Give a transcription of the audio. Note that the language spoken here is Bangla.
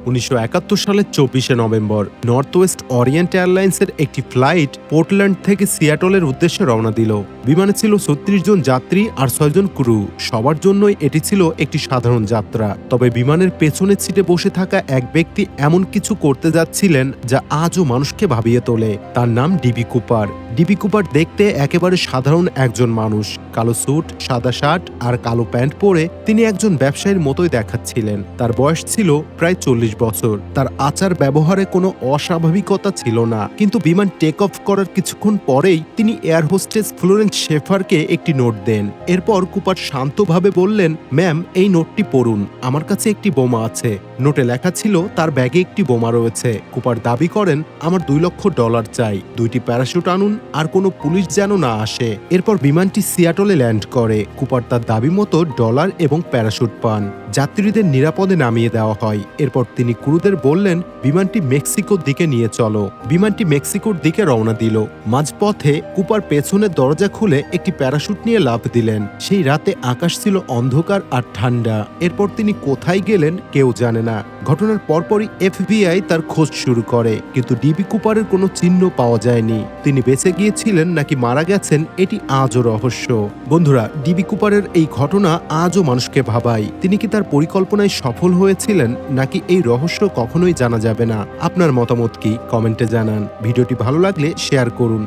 1971 সালের 24শে নভেম্বর নর্থ ওয়েস্ট অরিয়েন্ট এয়ারলাইন্সের একটি ফ্লাইট পোর্টল্যান্ড থেকে সিয়াটলের উদ্দেশ্যে রওনা দিল। বিমানে ছিল 36 জন যাত্রী আর 6 জন ক্রু। সবার জন্যই এটি ছিল একটি সাধারণ যাত্রা। তবে বিমানের পেছনের সিটে বসে থাকা এক ব্যক্তি এমন কিছু করতে যাচ্ছিলেন যা আজও মানুষকে ভাবিয়ে তোলে। তার নাম ডিবি কুপার। ডিবি কুপার দেখতে একেবারে সাধারণ একজন মানুষ। কালো স্যুট, সাদা শার্ট আর কালো প্যান্ট পরে তিনি একজন ব্যবসায়ীর মতোই দেখাচ্ছিলেন। তার বয়স ছিল প্রায় 40 বছর। তার আচার ব্যবহারে কোনো অস্বাভাবিকতা ছিল না, কিন্তু বিমান টেক অফ করার কিছুক্ষণ পরেই তিনি এয়ার হোস্টেস ফ্লোরেন্স শেফারকে একটি নোট দেন। এরপর কুপার শান্তভাবে বললেন, ম্যাম, এই নোটটি পড়ুন, আমার কাছে একটি বোমা আছে। নোটে লেখা ছিল তার ব্যাগে একটি বোমা রয়েছে। কুপার দাবি করেন, আমার $2 লক্ষ চাই, 2টি প্যারাশুট আনুন, আর কোনো পুলিশ যেন না আসে। এরপর বিমানটি সিয়াটলে ল্যান্ড করে। কুপার তার দাবি মতো ডলার এবং প্যারাশুট পান। যাত্রীদের নিরাপদে নামিয়ে দেওয়া হয়। এরপর তিনি ক্রুদের বললেন, বিমানটি মেক্সিকোর দিকে নিয়ে চলো। বিমানটি মেক্সিকোর দিকে রওনা দিল। মাঝপথে কুপার পেছনের দরজা খুলে একটি প্যারাশুট নিয়ে লাফ দিলেন। সেই রাতে আকাশ ছিল অন্ধকার আর ঠান্ডা। এরপর তিনি কোথায় গেলেন কেউ জানে না। ঘটনার পরপরই FBI তার খোঁজ শুরু করে, কিন্তু ডিবি কুপারের কোনো চিহ্ন পাওয়া যায়নি। তিনি বেঁচে গিয়েছিলেন নাকি মারা গেছেন এটি আজও রহস্য। বন্ধুরা, ডিবি কুপারের এই ঘটনা আজও মানুষকে ভাবায়। তিনি কি তার পরিকল্পনায় সফল হয়েছিলেন, নাকি এই রহস্য কখনোই জানা যাবে না? আপনার মতামত কি? কমেন্টে জানান। ভিডিওটি ভালো লাগলে শেয়ার করুন।